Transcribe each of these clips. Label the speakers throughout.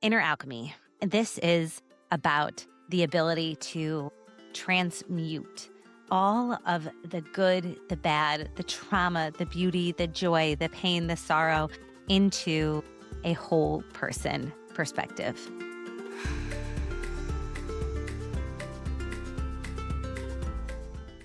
Speaker 1: Inner Alchemy. This is about the ability to transmute all of the good, the bad, the trauma, the beauty, the joy, the pain, the sorrow into a whole person perspective.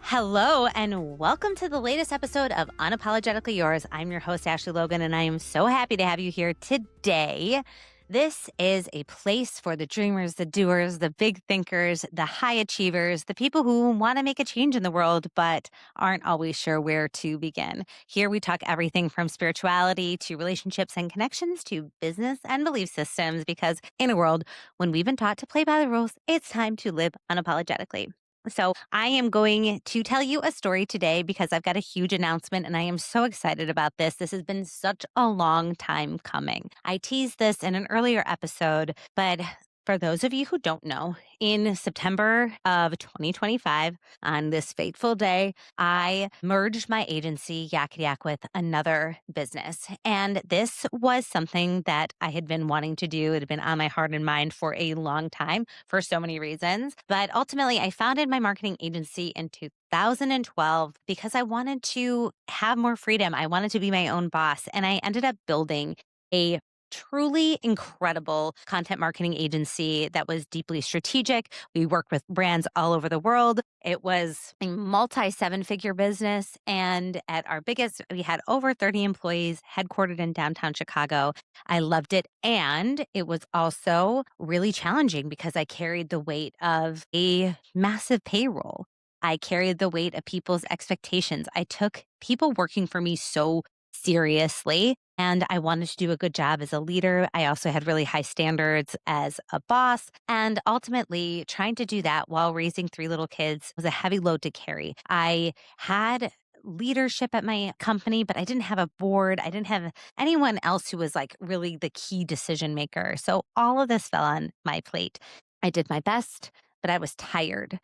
Speaker 1: Hello, and welcome to the latest episode of Unapologetically Yours. I'm your host, Ashley Logan, and I am so happy to have you here today. This is a place for the dreamers, the doers, the big thinkers, the high achievers, the people who want to make a change in the world but aren't always sure where to begin. Here we talk everything from spirituality to relationships and connections to business and belief systems, because in a world when we've been taught to play by the rules, it's time to live unapologetically. So I am going to tell you a story today because I've got a huge announcement and I am so excited about this. This has been such a long time coming. I teased this in an earlier episode, but for those of you who don't know, in September of 2025, on this fateful day, I merged my agency, Yakety Yak, with another business. And this was something that I had been wanting to do. It had been on my heart and mind for a long time for so many reasons. But ultimately, I founded my marketing agency in 2012 because I wanted to have more freedom. I wanted to be my own boss. And I ended up building a truly incredible content marketing agency that was deeply strategic. We worked with brands all over the world. It was a multi-seven-figure business. And at our biggest, we had over 30 employees headquartered in downtown Chicago. I loved it. And it was also really challenging because I carried the weight of a massive payroll. I carried the weight of people's expectations. I took people working for me so seriously, and I wanted to do a good job as a leader. I also had really high standards as a boss, and ultimately trying to do that while raising 3 little kids was a heavy load to carry. I had leadership at my company, but I didn't have a board. I didn't have anyone else who was like really the key decision maker. So all of this fell on my plate. I did my best, but I was tired.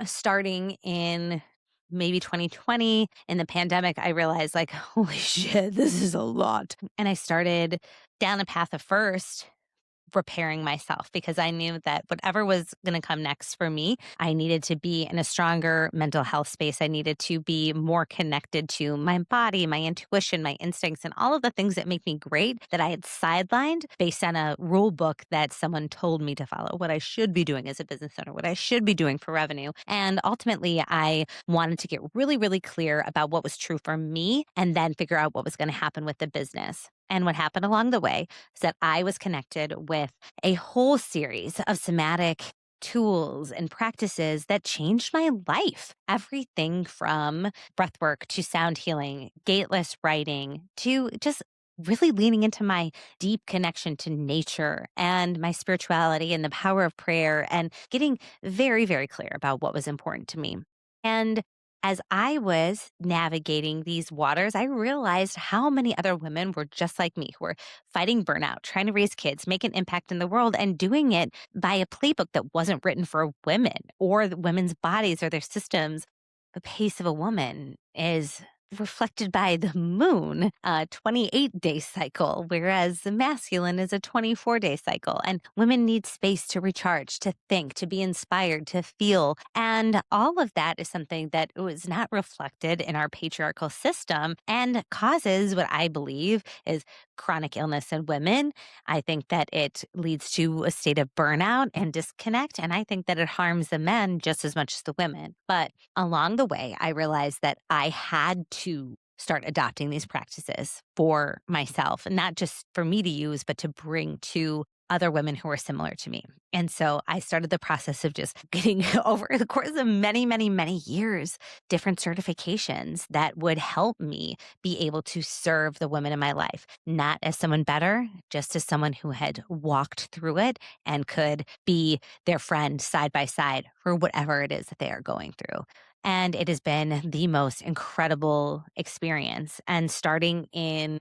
Speaker 1: Starting in maybe 2020 in the pandemic, I realized like, holy shit, this is a lot. And I started down a path of first repairing myself because I knew that whatever was going to come next for me, I needed to be in a stronger mental health space. I needed to be more connected to my body, my intuition, my instincts, and all of the things that make me great that I had sidelined based on a rule book that someone told me to follow, what I should be doing as a business owner, what I should be doing for revenue. And ultimately, I wanted to get really, really clear about what was true for me and then figure out what was going to happen with the business. And what happened along the way is that I was connected with a whole series of somatic tools and practices that changed my life. Everything from breathwork to sound healing, gateless writing, to just really leaning into my deep connection to nature and my spirituality and the power of prayer and getting very, very clear about what was important to me. And as I was navigating these waters, I realized how many other women were just like me, who were fighting burnout, trying to raise kids, make an impact in the world, and doing it by a playbook that wasn't written for women or women's bodies or their systems. The pace of a woman is reflected by the moon, a 28-day cycle, whereas the masculine is a 24-day cycle. And women need space to recharge, to think, to be inspired, to feel. And all of that is something that was not reflected in our patriarchal system and causes what I believe is chronic illness in women. I think that it leads to a state of burnout and disconnect. And I think that it harms the men just as much as the women. But along the way, I realized that I had to start adopting these practices for myself, and not just for me to use, but to bring to other women who are similar to me. And so I started the process of just getting over the course of many, many, many years, different certifications that would help me be able to serve the women in my life, not as someone better, just as someone who had walked through it and could be their friend side by side for whatever it is that they are going through. And it has been the most incredible experience. And starting in,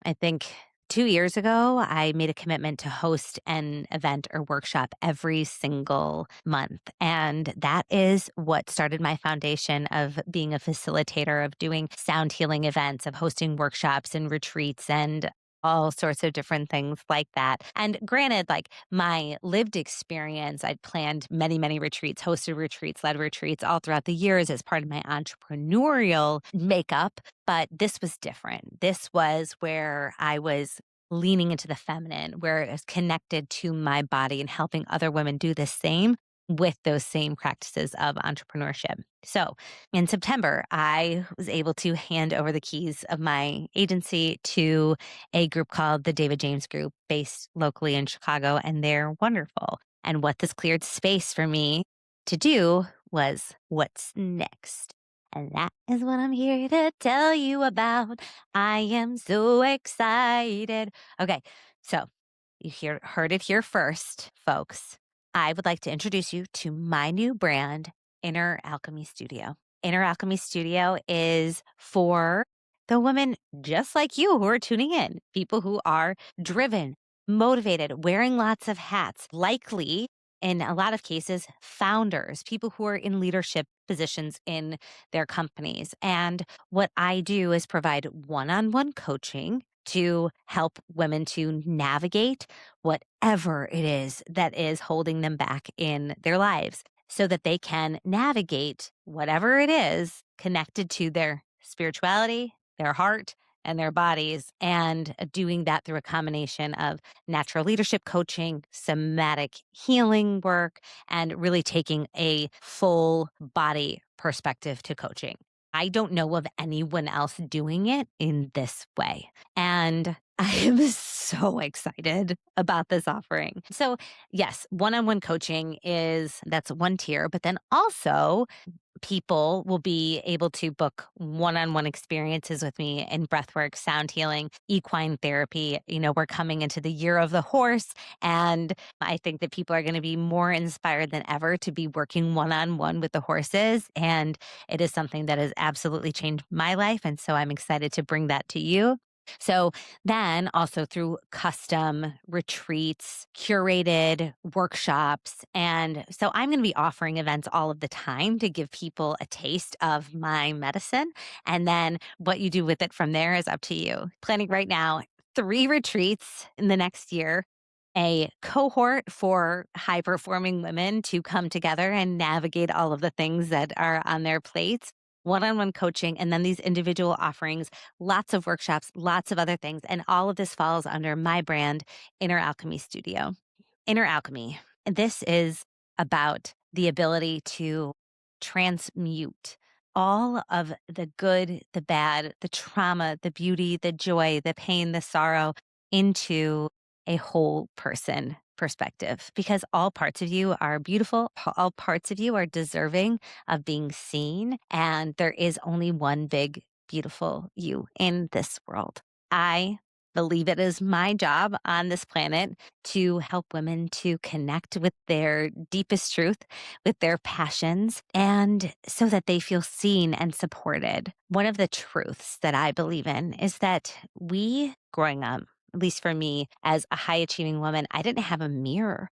Speaker 1: I think, 2 years ago, I made a commitment to host an event or workshop every single month. And that is what started my foundation of being a facilitator, of doing sound healing events, of hosting workshops and retreats and all sorts of different things like that. And granted, like my lived experience, I'd planned many, many retreats, hosted retreats, led retreats all throughout the years as part of my entrepreneurial makeup. But this was different. This was where I was leaning into the feminine, where it was connected to my body and helping other women do the same with those same practices of entrepreneurship. So in September, I was able to hand over the keys of my agency to a group called the David James Group based locally in Chicago, and they're wonderful. And what this cleared space for me to do was what's next. And that is what I'm here to tell you about. I am so excited. Okay, so heard it here first, folks. I would like to introduce you to my new brand, Inner Alchemy Studio. Inner Alchemy Studio is for the women just like you who are tuning in, people who are driven, motivated, wearing lots of hats, likely in a lot of cases, founders, people who are in leadership positions in their companies. And what I do is provide one on one coaching to help women to navigate whatever it is that is holding them back in their lives so that they can navigate whatever it is connected to their spirituality, their heart, and their bodies, and doing that through a combination of natural leadership coaching, somatic healing work, and really taking a full body perspective to coaching. I don't know of anyone else doing it in this way. And I am so excited about this offering. So, yes, one on one coaching that's one tier, but then also people will be able to book one-on-one experiences with me in breathwork, sound healing, equine therapy. We're coming into the year of the horse, and I think that people are going to be more inspired than ever to be working one-on-one with the horses. And it is something that has absolutely changed my life. And so I'm excited to bring that to you. So then also through custom retreats, curated workshops. And so I'm going to be offering events all of the time to give people a taste of my medicine. And then what you do with it from there is up to you. Planning right now 3 retreats in the next year, a cohort for high performing women to come together and navigate all of the things that are on their plates, one on one coaching, and then these individual offerings, lots of workshops, lots of other things. And all of this falls under my brand, Inner Alchemy Studio. Inner Alchemy. This is about the ability to transmute all of the good, the bad, the trauma, the beauty, the joy, the pain, the sorrow into a whole person perspective, because all parts of you are beautiful. All parts of you are deserving of being seen. And there is only one big, beautiful you in this world. I believe it is my job on this planet to help women to connect with their deepest truth, with their passions, and so that they feel seen and supported. One of the truths that I believe in is that we, growing up, at least for me as a high achieving woman, I didn't have a mirror.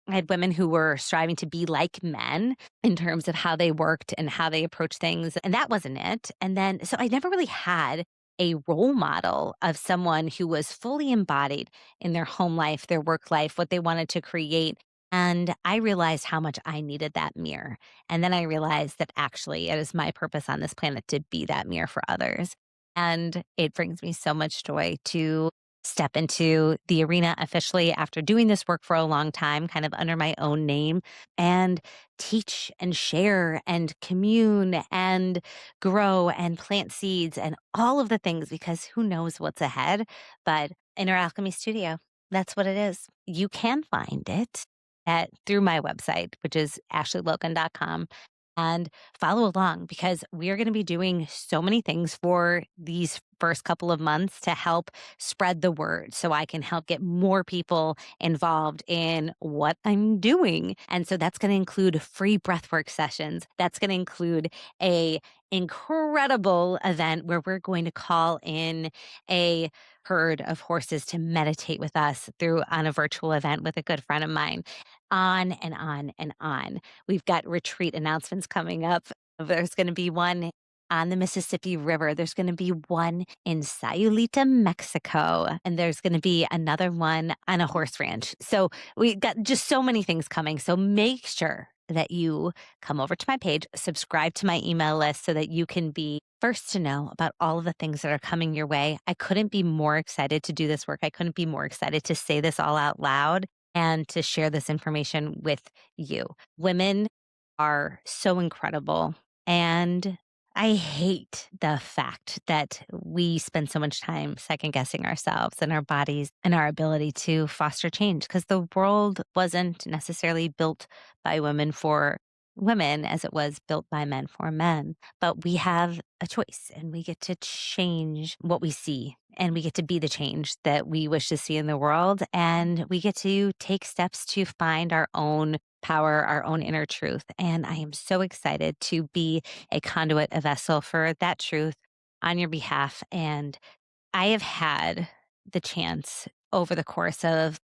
Speaker 1: I had women who were striving to be like men in terms of how they worked and how they approached things. And that wasn't it. And then, so I never really had a role model of someone who was fully embodied in their home life, their work life, what they wanted to create. And I realized how much I needed that mirror. And then I realized that actually it is my purpose on this planet to be that mirror for others. And it brings me so much joy to step into the arena officially after doing this work for a long time, kind of under my own name, and teach and share and commune and grow and plant seeds and all of the things, because who knows what's ahead. But Inner Alchemy Studio, that's what it is. You can find it through my website, which is ashleylogan.com. And follow along, because we're going to be doing so many things for these first couple of months to help spread the word so I can help get more people involved in what I'm doing. And so that's going to include free breathwork sessions. That's going to include a incredible event where we're going to call in a herd of horses to meditate with us on a virtual event with a good friend of mine. On and on and on. We've got retreat announcements coming up. There's going to be one on the Mississippi River. There's going to be one in Sayulita, Mexico, and there's going to be another one on a horse ranch. So we got just so many things coming. So make sure that you come over to my page, subscribe to my email list so that you can be first to know about all of the things that are coming your way. I couldn't be more excited to do this work. I couldn't be more excited to say this all out loud and to share this information with you. Women are so incredible. And I hate the fact that we spend so much time second guessing ourselves and our bodies and our ability to foster change because the world wasn't necessarily built by women for women as it was built by men for men. But we have a choice and we get to change what we see and we get to be the change that we wish to see in the world. And we get to take steps to find our own power, our own inner truth. And I am so excited to be a conduit, a vessel for that truth on your behalf. And I have had the chance over the course of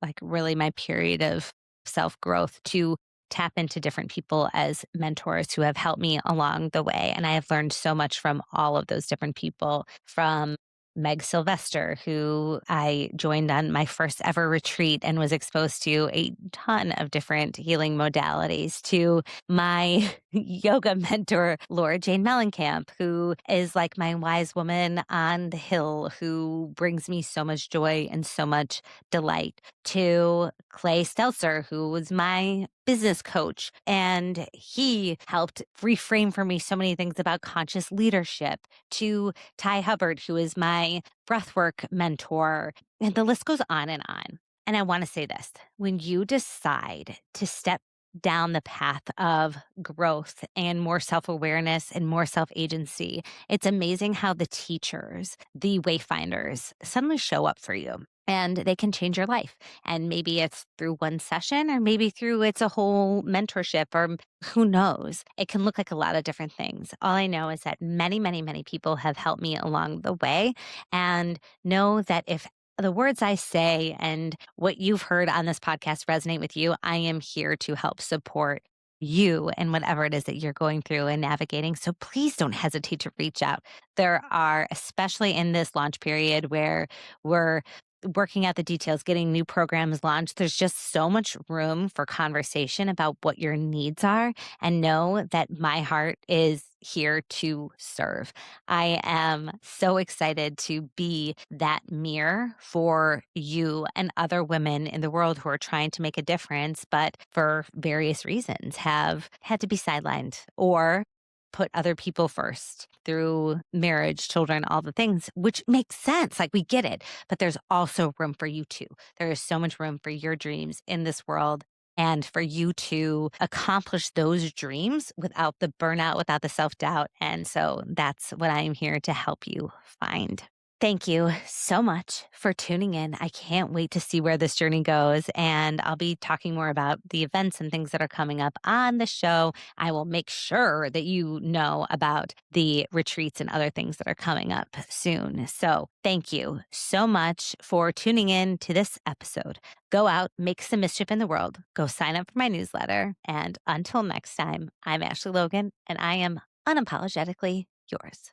Speaker 1: like really my period of self growth to tap into different people as mentors who have helped me along the way. And I have learned so much from all of those different people from Meg Sylvester, who I joined on my first ever retreat and was exposed to a ton of different healing modalities, to my yoga mentor, Laura Jane Mellencamp, who is like my wise woman on the hill, who brings me so much joy and so much delight, to Clay Stelzer, who was my business coach. And he helped reframe for me so many things about conscious leadership, to Ty Hubbard, who is my breathwork mentor. And the list goes on and on. And I want to say this, when you decide to step down the path of growth and more self awareness and more self agency, it's amazing how the teachers, the wayfinders, suddenly show up for you and they can change your life. And maybe it's through one session, or maybe through it's a whole mentorship, or who knows? It can look like a lot of different things. All I know is that many, many, many people have helped me along the way, and know that if the words I say and what you've heard on this podcast resonate with you, I am here to help support you and whatever it is that you're going through and navigating. So please don't hesitate to reach out. There are, especially in this launch period where we're working out the details, getting new programs launched, there's just so much room for conversation about what your needs are. And know that my heart is here to serve. I am so excited to be that mirror for you and other women in the world who are trying to make a difference, but for various reasons have had to be sidelined or put other people first through marriage, children, all the things, which makes sense. Like we get it, but there's also room for you too. There is so much room for your dreams in this world and for you to accomplish those dreams without the burnout, without the self doubt. And so that's what I am here to help you find. Thank you so much for tuning in. I can't wait to see where this journey goes. And I'll be talking more about the events and things that are coming up on the show. I will make sure that you know about the retreats and other things that are coming up soon. So thank you so much for tuning in to this episode. Go out, make some mischief in the world. Go sign up for my newsletter. And until next time, I'm Ashley Logan, and I am unapologetically yours.